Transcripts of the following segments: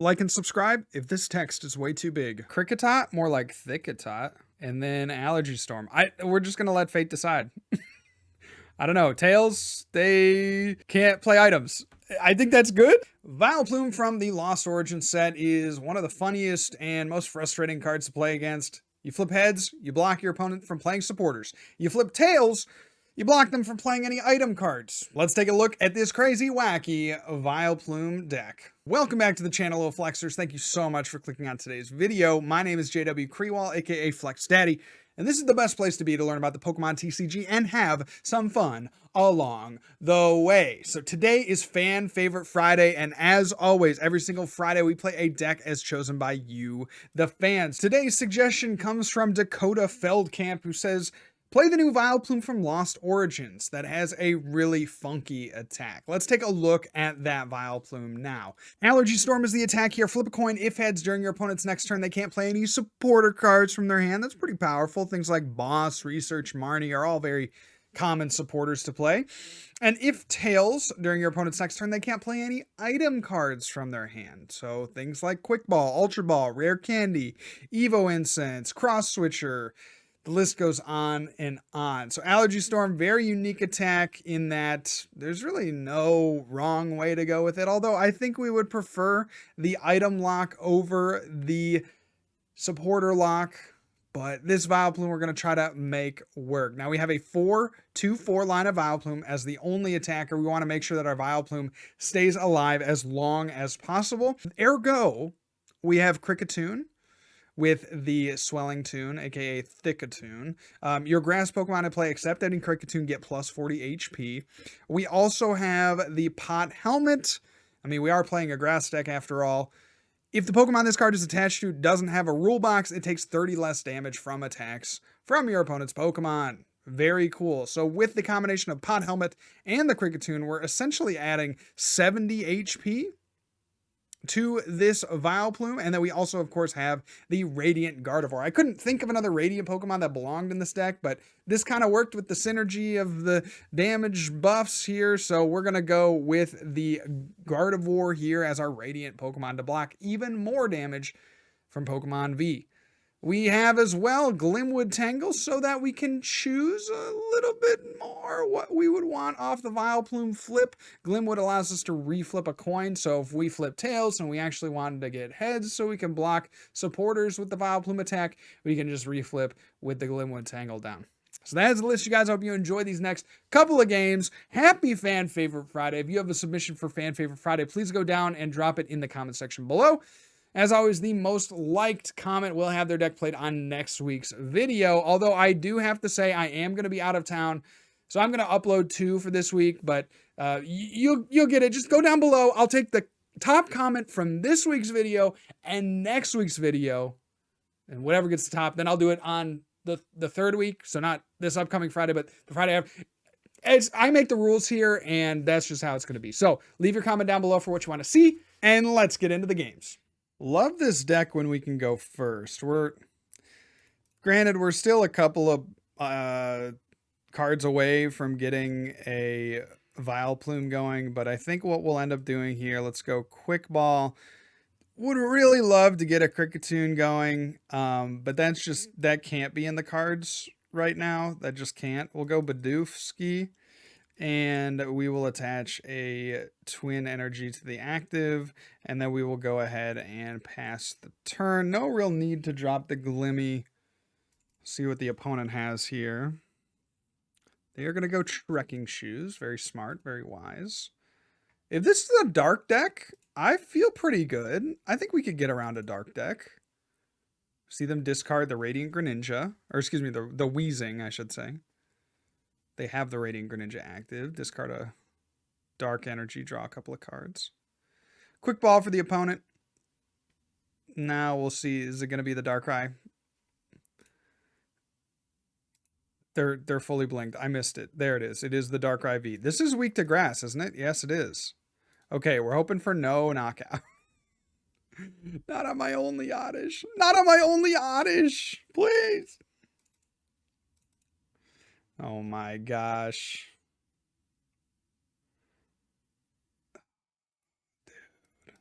Like and subscribe if this text is way too big. Kricketot, more like Thicketot. And then Allergy Storm. We're just gonna let fate decide. I don't know. Tails, they can't play items. I think that's good. Vileplume from the Lost Origin set is one of the funniest and most frustrating cards to play against. You flip heads, you block your opponent from playing supporters. You flip tails, you block them from playing any item cards. Let's take a look at this crazy, wacky Vileplume deck. Welcome back to the channel, Little Flexers. Thank you so much for clicking on today's video. My name is JW Krewall, aka FlexDaddy, and this is the best place to be to learn about the Pokemon TCG and have some fun along the way. So today is Fan Favorite Friday, and as always, every single Friday we play a deck as chosen by you, the fans. Today's suggestion comes from Dakota Feldkamp, who says, play the new Vileplume from Lost Origins that has a really funky attack. Let's take a look at that Vileplume now. Allergy Storm is the attack here. Flip a coin. If heads during your opponent's next turn, they can't play any supporter cards from their hand. That's pretty powerful. Things like Boss, Research, Marnie are all very common supporters to play. And if tails during your opponent's next turn, they can't play any item cards from their hand. So things like Quick Ball, Ultra Ball, Rare Candy, Evo Incense, Cross Switcher. The list goes on and on. So Allergy Storm, very unique attack in that there's really no wrong way to go with it. Although I think we would prefer the item lock over the supporter lock. But this Vileplume we're going to try to make work. Now we have a 4-2-4 line of Vileplume as the only attacker. We want to make sure that our Vileplume stays alive as long as possible. Ergo, we have Kricketune with the Swelling Tune, aka Thickatune. Your grass Pokemon in play except that in Kricketune get plus 40 HP. We also have the Pot Helmet. I mean, we are playing a grass deck after all. If the Pokemon this card is attached to doesn't have a rule box, it takes 30 less damage from attacks from your opponent's Pokemon. Very cool. So with the combination of Pot Helmet and the Kricketune, we're essentially adding 70 HP to this Vileplume, and then we also, of course, have the Radiant Gardevoir. I couldn't think of another Radiant Pokemon that belonged in this deck, but this kind of worked with the synergy of the damage buffs here, so we're going to go with the Gardevoir here as our Radiant Pokemon to block even more damage from Pokemon V. We have as well Glimwood Tangle so that we can choose a little bit more what we would want off the Vileplume flip. Glimwood allows us to reflip a coin, so if we flip tails and we actually wanted to get heads so we can block supporters with the Vileplume attack, we can just reflip with the Glimwood Tangle down. So that is the list, you guys. I hope you enjoy these next couple of games. Happy Fan Favorite Friday. If you have a submission for Fan Favorite Friday, please go down and drop it in the comment section below. As always, the most liked comment will have their deck played on next week's video. Although I do have to say I am going to be out of town, so I'm going to upload 2 for this week. But you'll get it. Just go down below. I'll take the top comment from this week's video and next week's video, and whatever gets the top, then I'll do it on the third week. So not this upcoming Friday, but the Friday after. I make the rules here, and that's just how it's going to be. So leave your comment down below for what you want to see, and let's get into the games. Love this deck when we can go first. Granted, we're still a couple of cards away from getting a Vileplume going, but I think what we'll end up doing here, let's go Quick Ball. Would really love to get a Kricketune going, but that can't be in the cards right now. That just can't. We'll go Bidoof Ski. And we will attach a Twin Energy to the active, and then we will go ahead and pass the turn. No real need to drop the Glimmy. See what the opponent has here. They are going to go Trekking Shoes. Very smart, very wise. If this is a dark deck, I feel pretty good. I think we could get around a dark deck. See them discard the Radiant Greninja, or excuse me, the Weezing, I should say. They have the Radiant Greninja active. Discard a Dark Energy, draw a couple of cards. Quick Ball for the opponent. Now we'll see. Is it going to be the Darkrai? They're fully blinked. I missed it. There it is. It is the Darkrai V. This is weak to grass, isn't it? Yes, it is. Okay, we're hoping for no knockout. Not on my only Oddish. Not on my only Oddish. Please. Oh my gosh. Dude.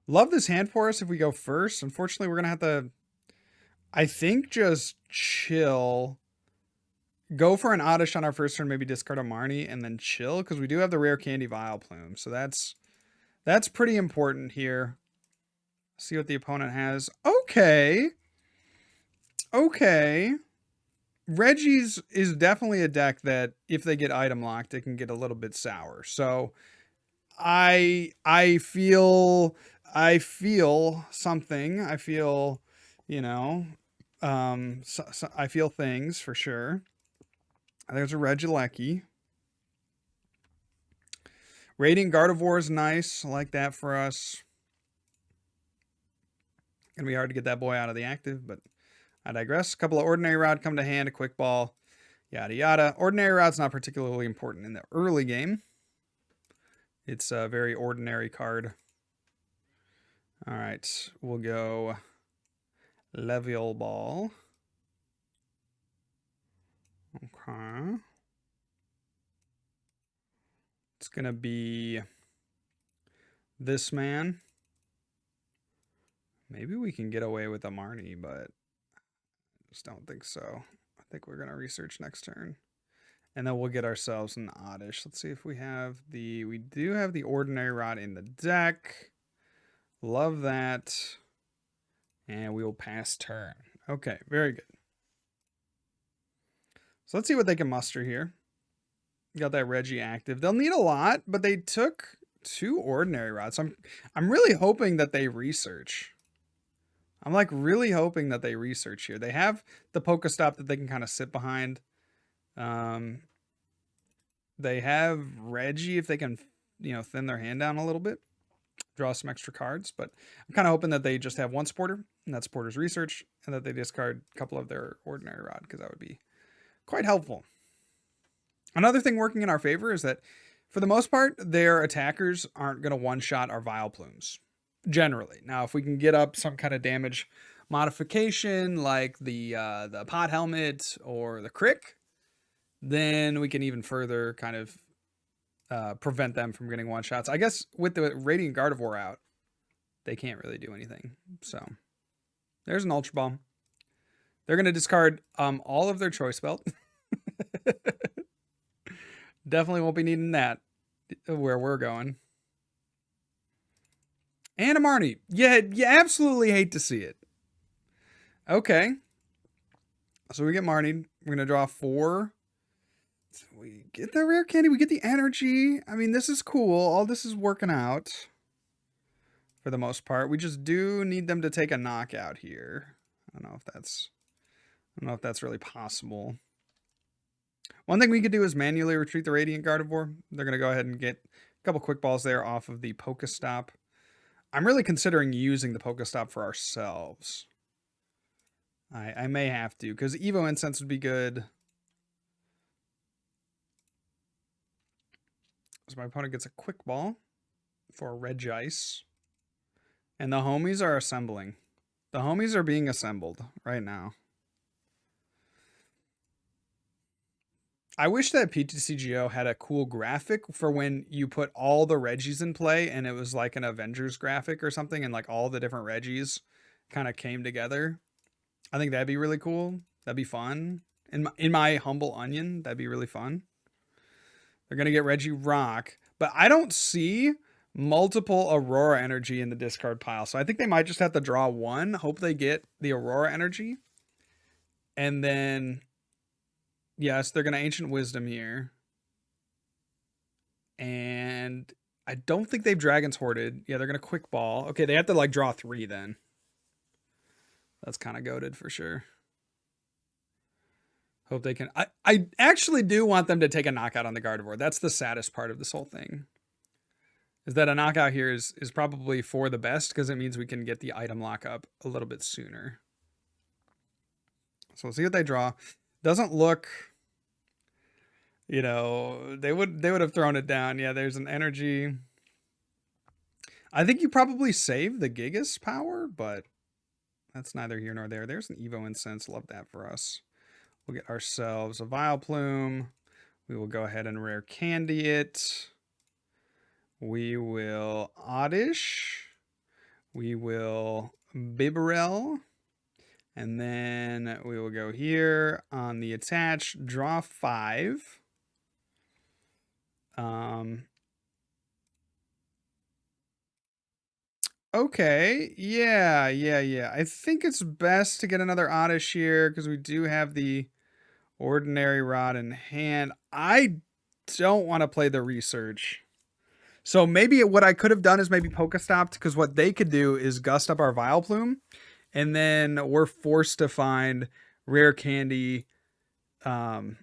Love this hand for us if we go first. Unfortunately, we're going to have to, I think, just chill. Go for an Oddish on our first turn, maybe discard a Marnie, and then chill, because we do have the rare candy Vileplume. So that's pretty important here. See what the opponent has. Okay. Okay. Regi's is definitely a deck that if they get item locked, it can get a little bit sour. So I feel something. I feel, you know, I feel things for sure. There's a Regieleki. Radiant Gardevoir is nice. I like that for us. Gonna be hard to get that boy out of the active, but I digress. A couple of Ordinary Rod come to hand, a Quick Ball, yada yada. Ordinary Rod's not particularly important in the early game. It's a very ordinary card. All right, we'll go Level Ball. Okay. It's going to be this man. Maybe we can get away with a Marnie, but I just don't think so. I think we're going to research next turn. And then we'll get ourselves an Oddish. Let's see if we have the... We do have the Ordinary Rod in the deck. Love that. And we will pass turn. Okay, very good. So let's see what they can muster here. Got that Regi active. They'll need a lot, but they took 2 Ordinary Rods. So I'm really hoping that they research. I'm like really hoping that they research here. They have the Pokestop that they can kind of sit behind. They have Regi if they can, you know, thin their hand down a little bit, draw some extra cards. But I'm kind of hoping that they just have one supporter, and that supporter's research, and that they discard a couple of their Ordinary Rod, because that would be quite helpful. Another thing working in our favor is that, for the most part, their attackers aren't going to one-shot our Vileplumes, generally. Now, if we can get up some kind of damage modification, like the Pot Helmet or the Crick, then we can even further kind of prevent them from getting one-shots. I guess with the Radiant Gardevoir out, they can't really do anything. So, there's an Ultra Ball. They're going to discard all of their Choice Belt. Definitely won't be needing that where we're going. And a Marnie. Yeah, you absolutely hate to see it. Okay. So we get Marnie. We're going to draw 4. So we get the rare candy. We get the energy. I mean, this is cool. All this is working out for the most part. We just do need them to take a knockout here. I don't know if that's really possible. One thing we could do is manually retreat the Radiant Gardevoir. They're going to go ahead and get a couple quick balls there off of the Pokestop. I'm really considering using the Pokestop for ourselves. I may have to, because Evo Incense would be good. So my opponent gets a quick ball for a Regice. And the homies are assembling. The homies are being assembled right now. I wish that PTCGO had a cool graphic for when you put all the Regis in play and it was like an Avengers graphic or something, and like all the different Regis kind of came together. I think that'd be really cool. That'd be fun. In my humble onion, that'd be really fun. They're going to get Regirock, but I don't see multiple Aurora energy in the discard pile. So I think they might just have to draw 1, hope they get the Aurora energy. And then, yes, they're going to Ancient Wisdom here. And I don't think they've Dragon's Hoarded. Yeah, they're going to Quick Ball. Okay, they have to like draw 3 then. That's kind of goated for sure. Hope they can. I actually do want them to take a knockout on the Gardevoir. That's the saddest part of this whole thing. Is that a knockout here is probably for the best, because it means we can get the item lock up a little bit sooner. So we'll see what they draw. Doesn't look, you know, they would have thrown it down. Yeah, there's an energy. I think you probably save the Gigas power, but that's neither here nor there. There's an Evo Incense. Love that for us. We'll get ourselves a Vileplume. We will go ahead and rare candy it. We will Oddish. We will Bibarel. And then we will go here on the attach, draw 5. Okay, yeah. I think it's best to get another Oddish here because we do have the Ordinary Rod in hand. I don't want to play the research. So maybe what I could have done is maybe Pokestopped, because what they could do is gust up our Vileplume, and then we're forced to find rare candy, Vileplume,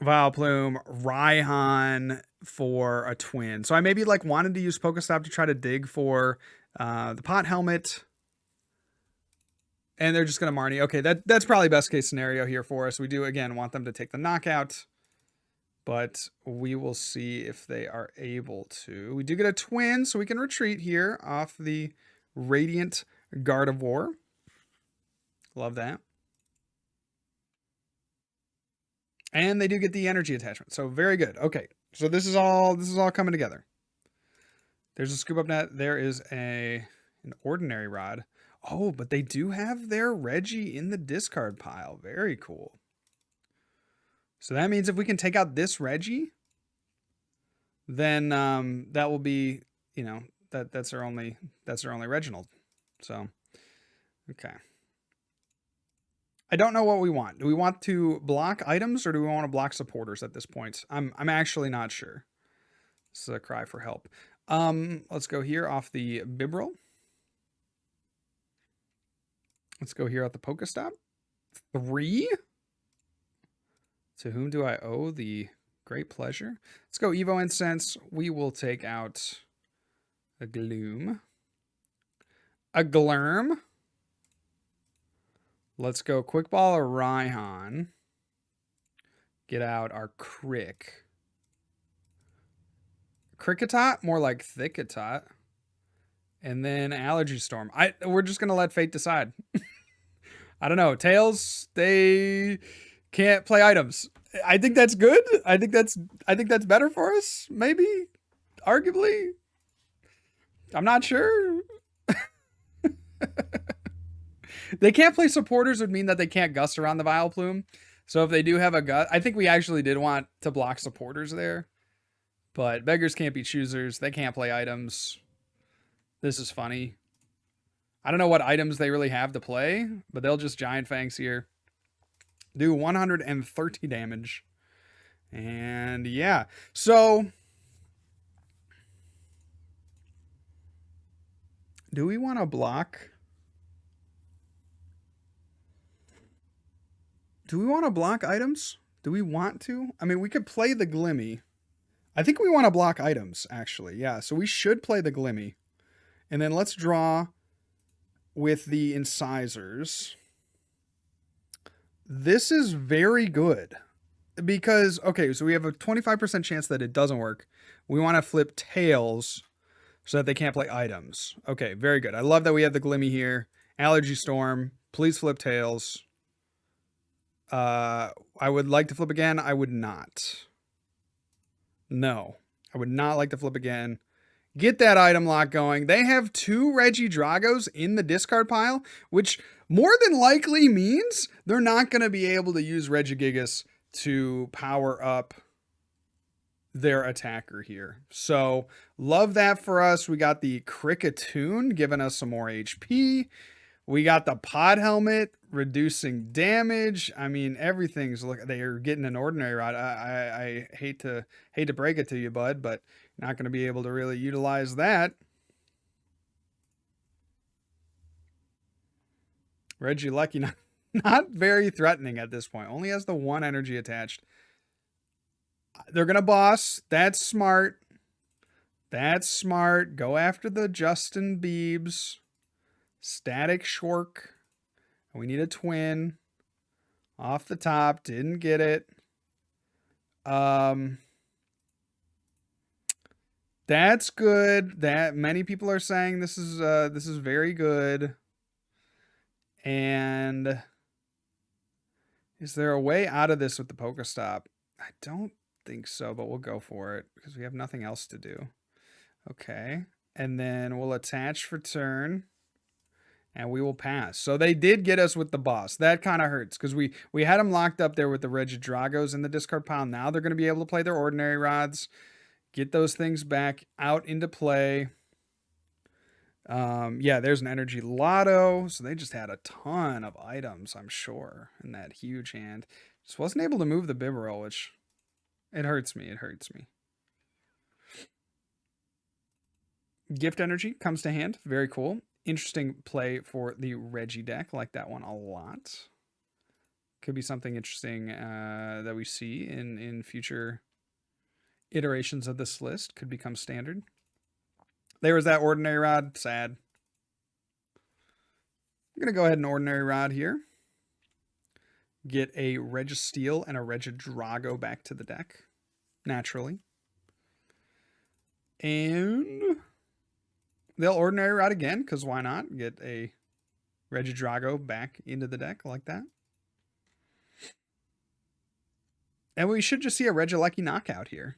Raihan for a twin. So I maybe like wanted to use Pokestop to try to dig for the pot helmet. And they're just going to Marnie. Okay, that's probably best case scenario here for us. We do, again, want them to take the knockout, but we will see if they are able to. We do get a twin, so we can retreat here off the Radiant Gardevoir. Love that. And they do get the energy attachment, so very good. Okay, so this is all coming together. There's a scoop up net. There is an Ordinary Rod. Oh, but they do have their Regi in the discard pile. Very cool. So that means if we can take out this Regi, then that will be, you know, that's our only Reginald. So, okay. I don't know what we want. Do we want to block items or do we want to block supporters at this point? I'm actually not sure. This is a cry for help. Let's go here off the Bibarel. Let's go here at the Pokestop. 3. To whom do I owe the great pleasure? Let's go Evo Incense. We will take out a Gloom. A Glurm. Let's go Quick Ball or Raihan. Get out our Kricketot, more like Thicketot. And then Allergy Storm. We're just gonna let fate decide. I don't know. Tails, they can't play items. I think that's good. I think that's better for us, maybe. Arguably. I'm not sure. They can't play supporters would mean that they can't gust around the Vileplume. So if they do have a gust, I think we actually did want to block supporters there. But beggars can't be choosers. They can't play items. This is funny. I don't know what items they really have to play, but they'll just Giant Fangs here. Do 130 damage. And yeah. So do we want to block? Do we want to block items? Do we want to? I mean, we could play the Glimmy. I think we want to block items, actually. Yeah, so we should play the Glimmy. And then let's draw with the Incisors. This is very good. Because, okay, so we have a 25% chance that it doesn't work. We want to flip Tails so that they can't play items. Okay, very good. I love that we have the Glimmy here. Allergy Storm. Please flip Tails. I would like to flip again. I would not. No, I would not like to flip again. Get that item lock going. They have 2 Regi Dragos in the discard pile, which more than likely means they're not going to be able to use Regigigas to power up their attacker here. So love that for us. We got the Kricketune giving us some more HP. We got the pod helmet reducing damage. I mean, everything's they are getting an Ordinary Rod. I hate to break it to you, bud, but you're not going to be able to really utilize that. Regilucky, not very threatening at this point. Only has the 1 energy attached. They're going to boss. That's smart. That's smart. Go after the Justin Biebs. Static Shork. We need a twin. Off the top. Didn't get it. That's good. That many people are saying this is very good. And is there a way out of this with the Pokestop? I don't think so, but we'll go for it because we have nothing else to do. Okay. And then we'll attach for turn. And we will pass. So they did get us with the boss. That kind of hurts because we had them locked up there with the Regidragos in the discard pile. Now they're going to be able to play their Ordinary Rods. Get those things back out into play. Yeah, there's an Energy Lotto. So they just had a ton of items, I'm sure, in that huge hand. Just wasn't able to move the Bibarel, which it hurts me. It hurts me. Gift Energy comes to hand. Very cool. Interesting play for the Regi deck. Like that one a lot. Could be something interesting that we see in future iterations of this list. Could become standard. There was that Ordinary Rod. Sad. I'm going to go ahead and Ordinary Rod here. Get a Registeel and a Regidrago back to the deck. Naturally. And they'll Ordinary Rod again, because why not? Get a Regidrago back into the deck like that. And we should just see a Regieleki knockout here.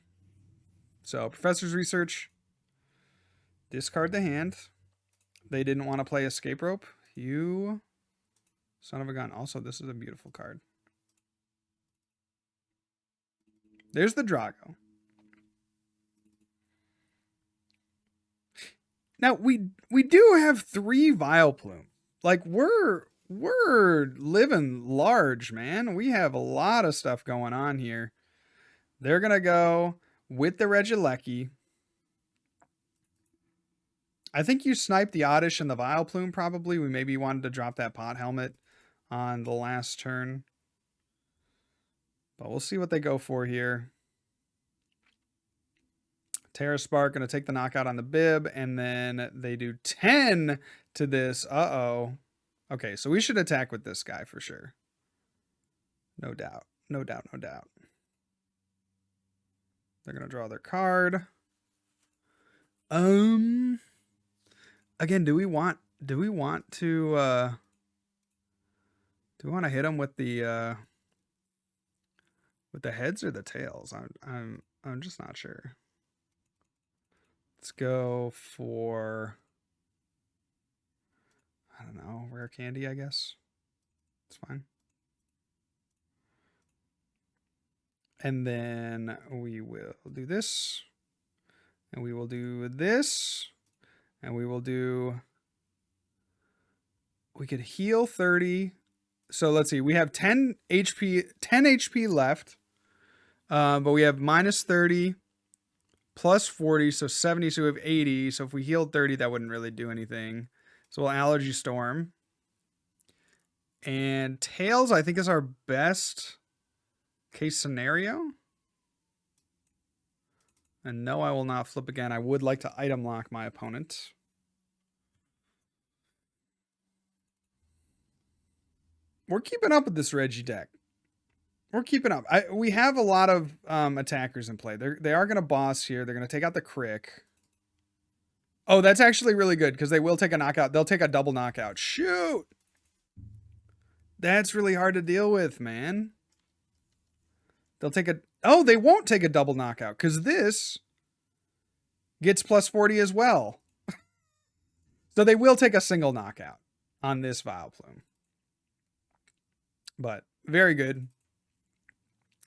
So, Professor's Research. Discard the hand. They didn't want to play Escape Rope. You son of a gun. Also, this is a beautiful card. There's the Drago. Now, we do have 3 Vileplume. Like, we're living large, man. We have a lot of stuff going on here. They're going to go with the Regieleki. I think you sniped the Oddish and the Vileplume, probably. We maybe wanted to drop that Pot Helmet on the last turn. But we'll see what they go for here. Terra Spark going to take the knockout on the Bib, and then they do 10 to this. Uh-oh. Okay, so we should attack with this guy for sure. No doubt. No doubt, no doubt. They're going to draw their card. Again, do we want to hit them with the heads or the tails? I'm just not sure. Let's go for, I don't know, rare candy, I guess. It's fine. And then we will do this. And we will do this. And we will do, we could heal 30. So let's see, we have 10 HP left. But we have minus 30 plus 40, so 70, so we have 80. So if we healed 30, that wouldn't really do anything. So we'll Allergy Storm. And Tails, I think, is our best case scenario. And no, I will not flip again. I would like to item lock my opponent. We're keeping up with this Regi deck. We're keeping up. We have a lot of attackers in play. They are going to boss here. They're going to take out the Crick. Oh, that's actually really good because they will take a knockout. They'll take a double knockout. Shoot! That's really hard to deal with, man. They'll take a... Oh, they won't take a double knockout because this gets plus 40 as well. So they will take a single knockout on this Vileplume. But very good.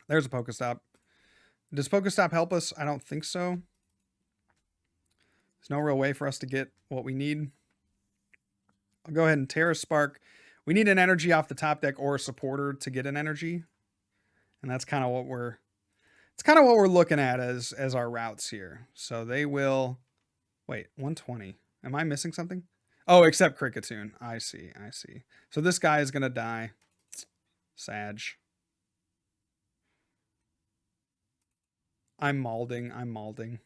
There's a Pokestop. Does Pokestop help us? I don't think so. There's no real way for us to get what we need. I'll go ahead and Terra Spark. We need an energy off the top deck or a supporter to get an energy. And that's kind of what we're... It's kind of what we're looking at as our routes here. So they will... Wait, 120. Am I missing something? Oh, except Kricketune. I see, I see. So this guy is going to die. Sag. I'm malding. I'm malding.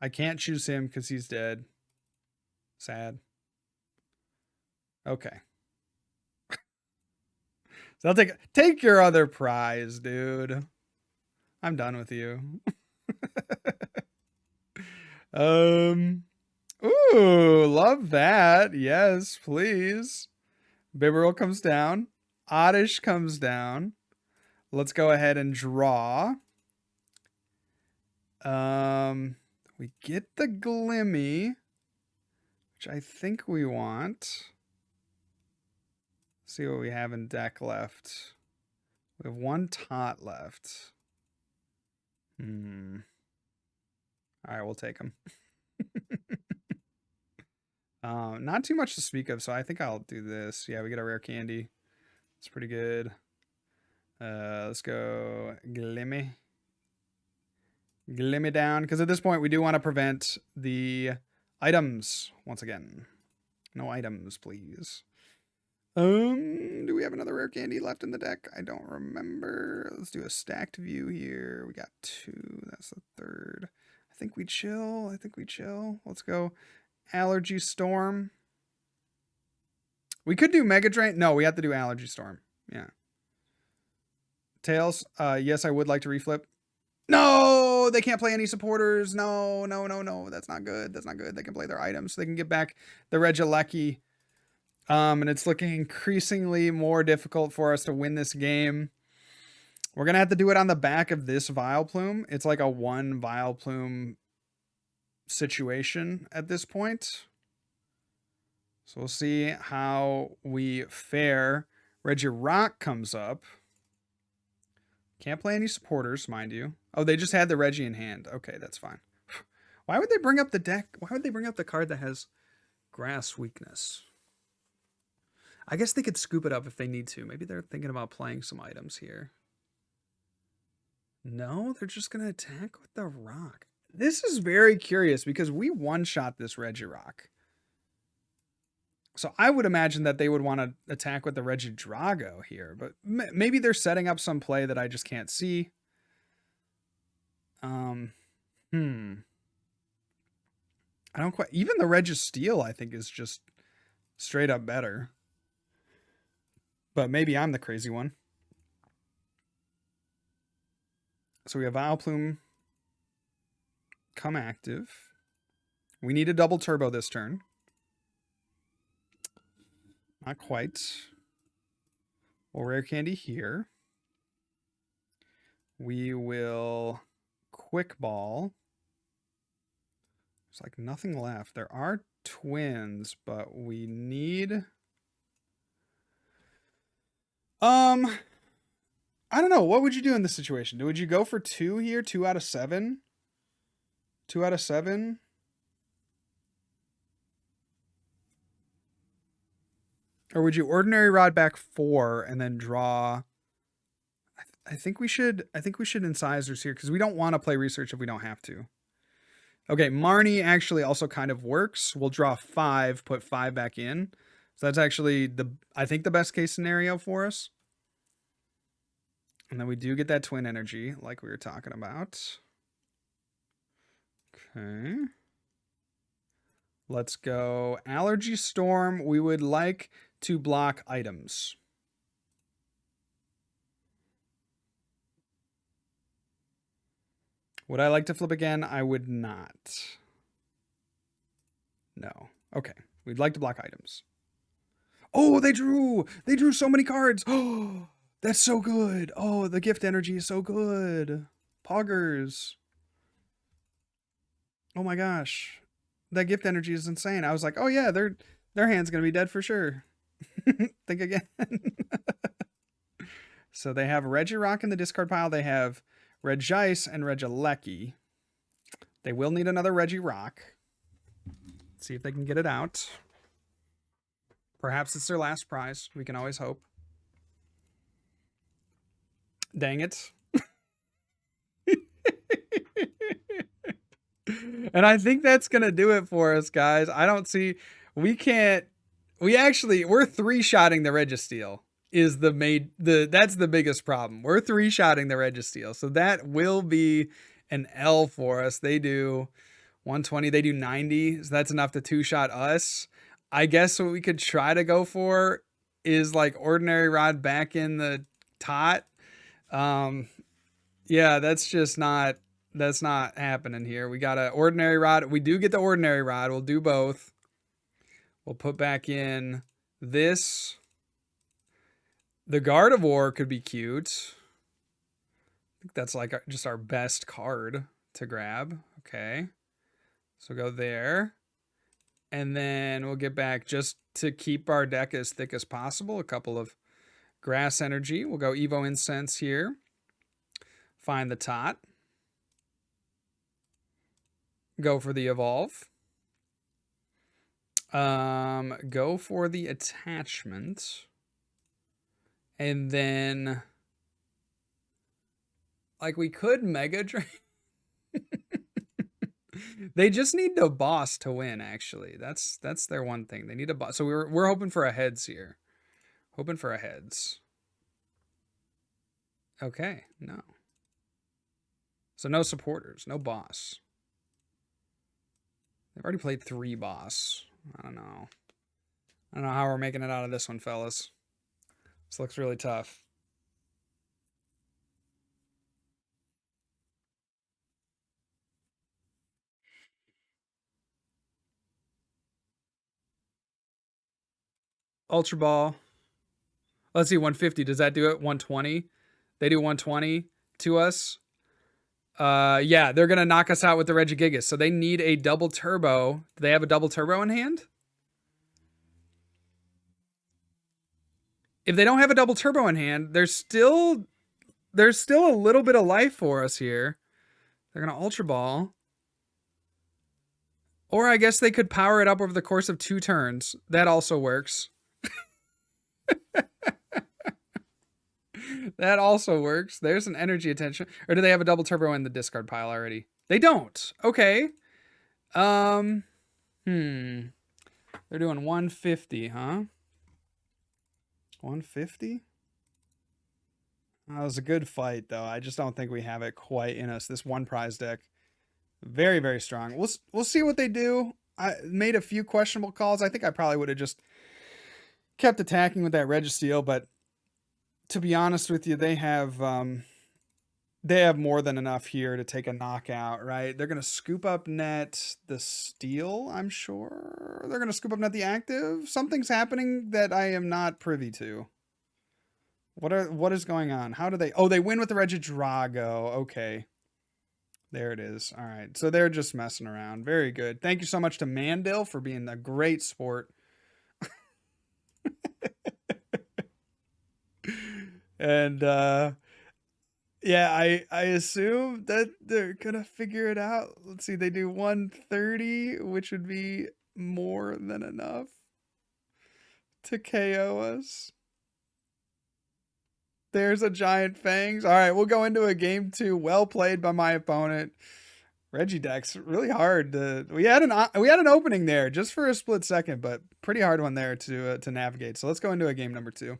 I can't choose him because he's dead. Sad. Okay. So I'll take your other prize, dude. I'm done with you. Ooh, love that. Yes, please. Bibarel comes down. Oddish comes down. Let's go ahead and draw. We get the Glimmy, which I think we want. See what we have in deck left. We have one tot left. All right, we'll take them. Not too much to speak of, so I think I'll do this. Yeah, we get a rare candy. It's pretty good. Let's go Glimmy. Glimmy down, because at this point we do want to prevent the items once again. No items, please. Do we have another rare candy left in the deck? I don't remember. Let's do a stacked view here. We got 2. That's the 3rd. I think we chill. Let's go Allergy Storm. We could do Mega Drain. No, we have to do Allergy Storm. Yeah. Tails. Yes, I would like to reflip. No, they can't play any supporters. No. That's not good. They can play their items so they can get back the Regieleki. And it's looking increasingly more difficult for us to win this game. We're going to have to do it on the back of this Vileplume. It's like a 1 Vileplume situation at this point. So we'll see how we fare. Regirock comes up. Can't play any supporters, mind you. Oh, they just had the Regi in hand. Okay, that's fine. Why would they bring up the deck? Why would they bring up the card that has grass weakness? I guess they could scoop it up if they need to. Maybe they're thinking about playing some items here. No, they're just going to attack with the rock. This is very curious because we one-shot this Regirock. So I would imagine that they would want to attack with the Regidrago here. But maybe they're setting up some play that I just can't see. I don't quite... Even the Registeel, I think, is just straight up better. But maybe I'm the crazy one. So we have Vileplume come active. We need a double turbo this turn. Not quite. Well, rare candy here. We will quick ball. There's like nothing left. There are twins, but we need... I don't know. What would you do in this situation? Would you go for 2 here? 2 out of 7? 2 out of 7? Or would you Ordinary Rod back 4 and then draw? I think we should incisors here because we don't want to play research if we don't have to. Okay, Marnie actually also kind of works. We'll draw 5, put 5 back in. So that's actually I think the best case scenario for us. And then we do get that twin energy like we were talking about. Okay. Let's go Allergy Storm. We would like to block items. Would I like to flip again? I would not. No. Okay. We'd like to block items. Oh, they drew so many cards. Oh, that's so good. Oh, the gift energy is so good. Poggers. Oh my gosh. That gift energy is insane. I was like, oh yeah, their hand's going to be dead for sure. Think again. So they have Regirock in the discard pile. They have Regice and Regieleki. They will need another Regirock. Let's see if they can get it out. Perhaps it's their last prize. We can always hope. Dang it. And I think that's going to do it for us, guys. I don't see... we're 3-shotting the Registeel. That's the biggest problem. We're 3-shotting the Registeel. So that will be an L for us. They do 120, they do 90. So that's enough to 2-shot us. I guess what we could try to go for is like Ordinary Rod back in the tot. Yeah, that's not happening here. We got an Ordinary Rod. We do get the Ordinary Rod. We'll do both. We'll put back in this. The Gardevoir could be cute. I think that's like just our best card to grab. Okay. So go there. And then we'll get back just to keep our deck as thick as possible. A couple of grass energy. We'll go Evo Incense here. Find the tot. Go for the evolve. Go for the attachment. And then, like, we could Mega Drain. They just need the boss to win, actually. That's their one thing. They need a boss. So we're hoping for a heads here. Hoping for a heads. Okay, no. So no supporters, no boss. They've already played 3 boss. I don't know. I don't know how we're making it out of this one, fellas. This looks really tough. Ultra Ball. Let's see, 150. Does that do it? 120? They do 120 to us. Yeah, they're going to knock us out with the Regigigas. So they need a double turbo. Do they have a double turbo in hand? If they don't have a double turbo in hand, there's still a little bit of life for us here. They're going to Ultra Ball. Or I guess they could power it up over the course of 2 turns. That also works. That also works. There's an energy attention. Or do they have a double turbo in the discard pile already? They don't. Okay. They're doing 150, huh? 150? That was a good fight, though. I just don't think we have it quite in us. This one prize deck, very, very strong. We'll see what they do. I made a few questionable calls. I think I probably would have just kept attacking with that Registeel, but to be honest with you, they have more than enough here to take a knockout, right? They're going to scoop up net the steel, I'm sure. They're going to scoop up net the active. Something's happening that I am not privy to. What is going on? How do they... Oh, they win with the Regidrago. Okay. There it is. All right. So they're just messing around. Very good. Thank you so much to Mandel for being a great sport. And yeah, I assume that they're gonna figure it out. Let's see, they do 130, which would be more than enough to KO us. There's a giant fangs. All right, we'll go into a game 2. Well played by my opponent. Regideck's really hard to... We had an opening there just for a split second, but pretty hard one there to navigate. So let's go into a game number 2.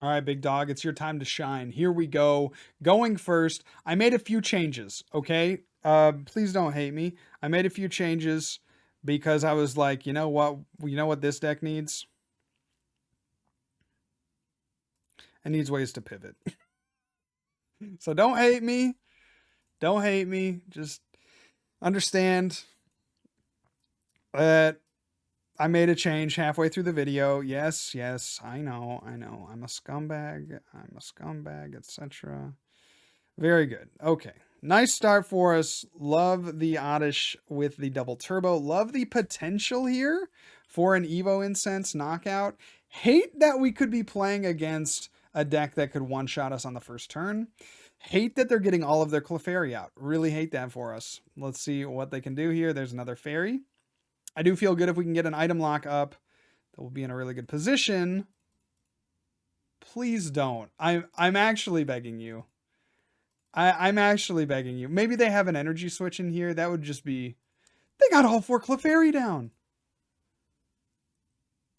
All right, big dog, it's your time to shine. Here we go. Going first, I made a few changes, okay? Please don't hate me. I made a few changes because I was like, you know what this deck needs? It needs ways to pivot. So don't hate me. Don't hate me. Just understand that I made a change halfway through the video. Yes, I know. I'm a scumbag, etc. Very good. Okay. Nice start for us. Love the Oddish with the double turbo. Love the potential here for an Evo Incense knockout. Hate that we could be playing against a deck that could one-shot us on the first turn. Hate that they're getting all of their Clefairy out. Really hate that for us. Let's see what they can do here. There's another fairy. I do feel good if we can get an item lock up. That will be in a really good position. Please don't. I'm actually begging you. I'm actually begging you. Maybe they have an energy switch in here. That would just be... They got all 4 Clefairy down.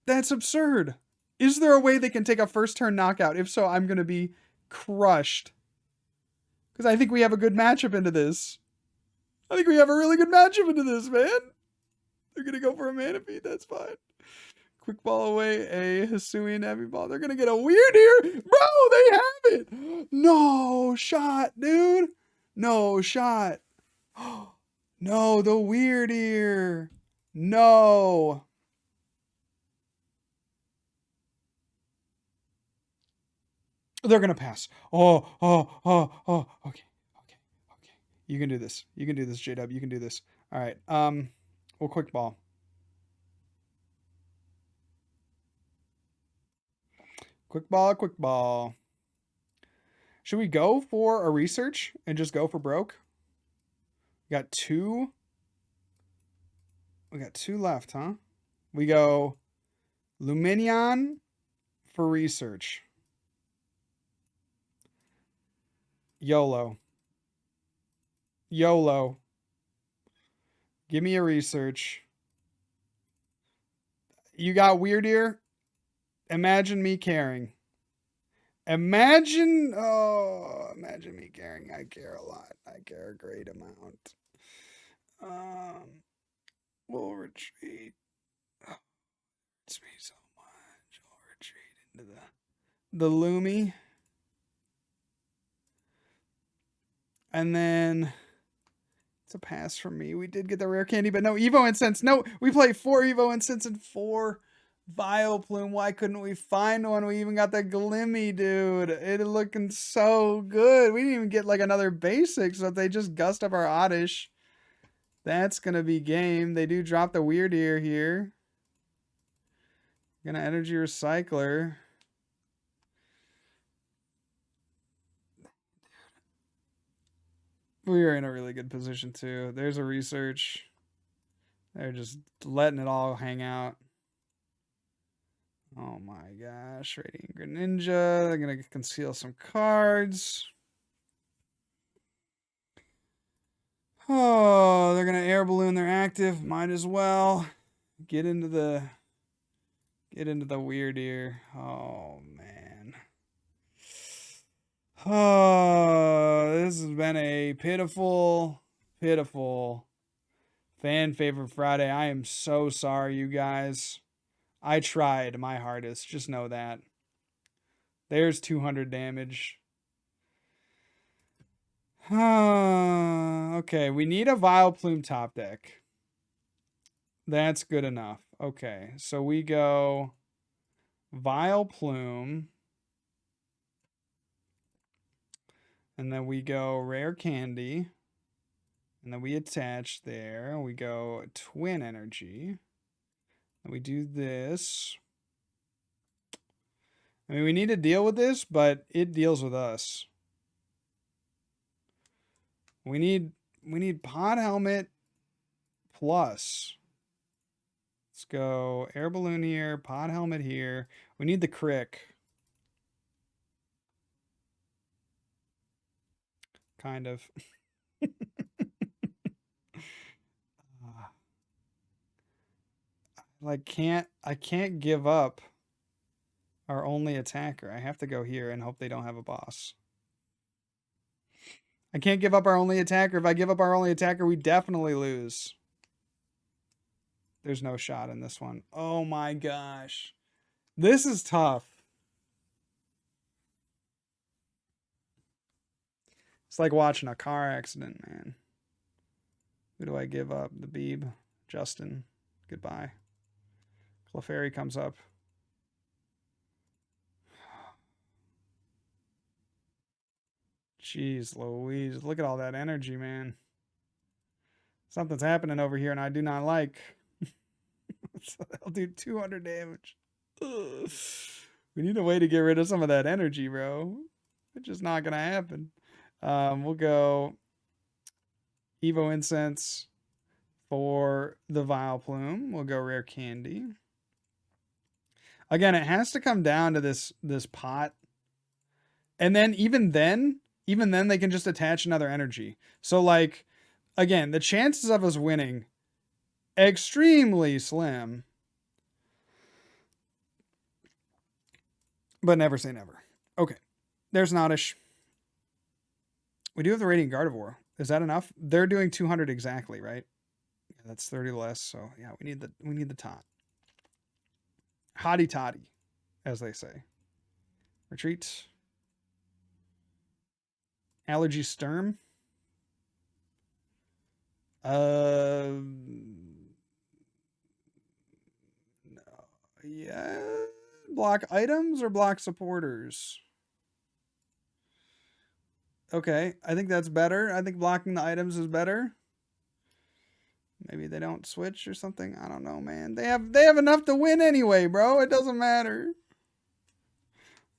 That's absurd. Is there a way they can take a first turn knockout? If so, I'm going to be crushed. Because I think we have a good matchup into this. I think we have a really good matchup into this, man. They're going to go for a mana feed. That's fine. Quick ball away. A Hisuian heavy ball. They're going to get a weird here. Bro, they have it. No shot, dude. No shot. No, the weird ear. No. They're going to pass. Oh. Okay. You can do this. You can do this, J-Dub. You can do this. All right. We'll quick ball. Quick ball, quick ball. Should we go for a research and just go for broke? We got two. We got two left, huh? We go Lumineon for research. YOLO. YOLO. Give me a research. You got Weird Ear? Imagine me caring. Imagine me caring. I care a lot. I care a great amount. We'll retreat. Oh, it's me so much. I'll retreat into the Lumi. And then it's a pass from me. We did get the rare candy, but no Evo Incense. No, we play 4 Evo Incense and 4 Vileplume. Why couldn't we find one? We even got the Glimmy, dude. It looking so good. We didn't even get like another basic, so if they just gust up our Oddish, that's gonna be game. They do drop the Weird Ear here. Gonna Energy Recycler. We are in a really good position too. There's a research. They're just letting it all hang out. Oh my gosh. Radiant Greninja. They're going to conceal some cards. Oh, they're going to Air Balloon their active. Might as well. Get into the Weird Ear. Oh, man. Oh, this has been a pitiful fan favorite Friday. I am so sorry, you guys. I tried my hardest. Just know that. There's 200 damage. Okay, we need a Vileplume top deck. That's good enough. Okay, so we go Vileplume. And then we go Rare Candy. And then we attach there. We go Twin Energy. And we do this. I mean, we need to deal with this, but it deals with us. We need Pod Helmet plus. Let's go Air Balloon here, Pod Helmet here. We need the Crick. Kind of. I can't give up our only attacker. I have to go here and hope they don't have a boss. I can't give up our only attacker. If I give up our only attacker, we definitely lose. There's no shot in this one. Oh my gosh. This is tough. It's like watching a car accident, man. Who do I give up? The Beeb. Justin. Goodbye. Clefairy comes up. Jeez Louise. Look at all that energy, man. Something's happening over here and I do not like. So that'll do 200 damage. Ugh. We need a way to get rid of some of that energy, bro. It's just not going to happen. We'll go Evo Incense for the Vileplume. We'll go Rare Candy. Again, it has to come down to this pot. And then even then they can just attach another energy. So like, again, the chances of us winning, extremely slim. But never say never. Okay. There's an Oddish. We do have the Radiant Gardevoir. Is that enough? They're doing 200 exactly, right? Yeah, that's 30 less. So yeah, we need the tot. Hottie toddy, as they say. Retreat. Allergy Sturm. No. Yeah. Block items or block supporters? Okay, I think that's better. I think blocking the items is better. Maybe they don't switch or something. I don't know, man. They have enough to win anyway, bro. It doesn't matter.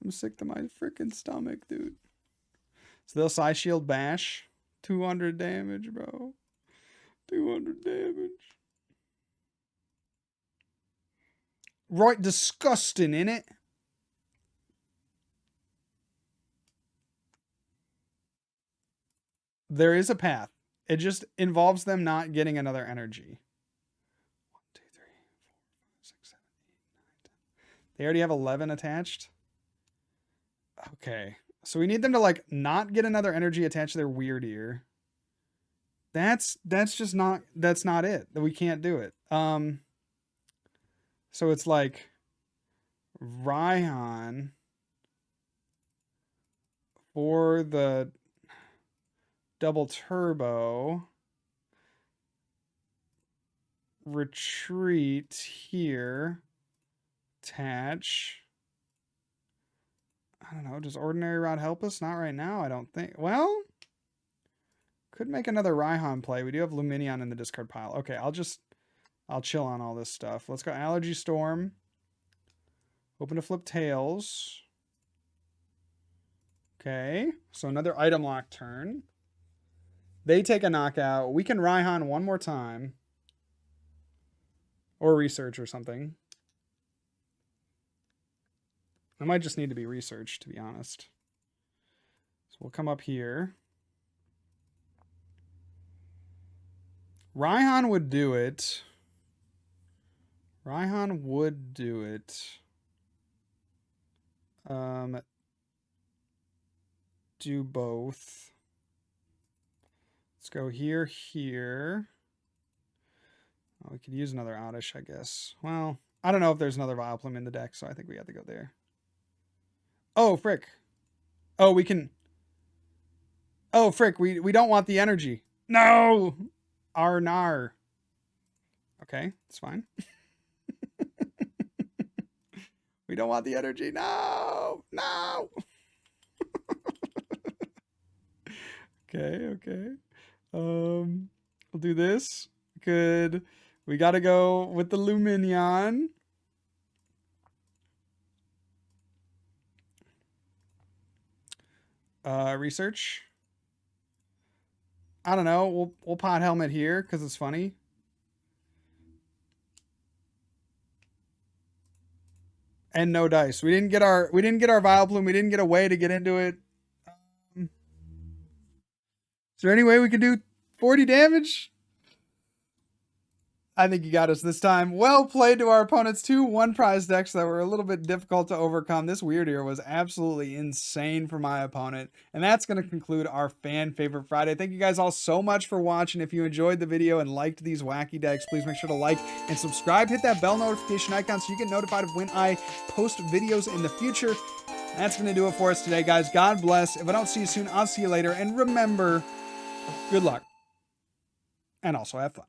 I'm sick to my freaking stomach, dude. So they'll Psy Shield Bash. 200 damage, bro. 200 damage. Right, disgusting, innit? There is a path. It just involves them not getting another energy. 1, 2, 3, 4, 5, 6, 7, 8, 9, 10. They already have 11 attached. Okay. So we need them to like not get another energy attached to their weird ear. That's just not it. We can't do it. So it's like Raihan for the double turbo, retreat here, attach. I don't know, does Ordinary Rod help us? Not right now, I don't think. Well, could make another Raihan play. We do have Lumineon in the discard pile. Okay, I'll chill on all this stuff. Let's go Allergy Storm. Open to flip Tails. Okay, so another item lock turn. They take a knockout. We can Raihan one more time. Or research or something. I might just need to be researched, to be honest. So we'll come up here. Raihan would do it. Raihan would do it. Do both. Let's go here, here. Oh, we could use another Oddish, I guess. Well, I don't know if there's another Vileplume in the deck, so I think we have to go there. Oh, frick. Oh, we can... Oh, frick, we don't want the energy. No! Arnar. Okay, it's fine. We don't want the energy. No! No! Okay. We'll do this. Good. We gotta go with the Lumineon. Research. I don't know. We'll pot helmet here because it's funny. And no dice. We didn't get our Vileplume. We didn't get a way to get into it. Is there any way we can do 40 damage? I think you got us this time. Well played to our opponents. 2 one-prize decks that were a little bit difficult to overcome. This weird ear was absolutely insane for my opponent. And that's going to conclude our Fan Favorite Friday. Thank you guys all so much for watching. If you enjoyed the video and liked these wacky decks, please make sure to like and subscribe. Hit that bell notification icon so you get notified of when I post videos in the future. That's going to do it for us today, guys. God bless. If I don't see you soon, I'll see you later. And remember, good luck. And also have fun.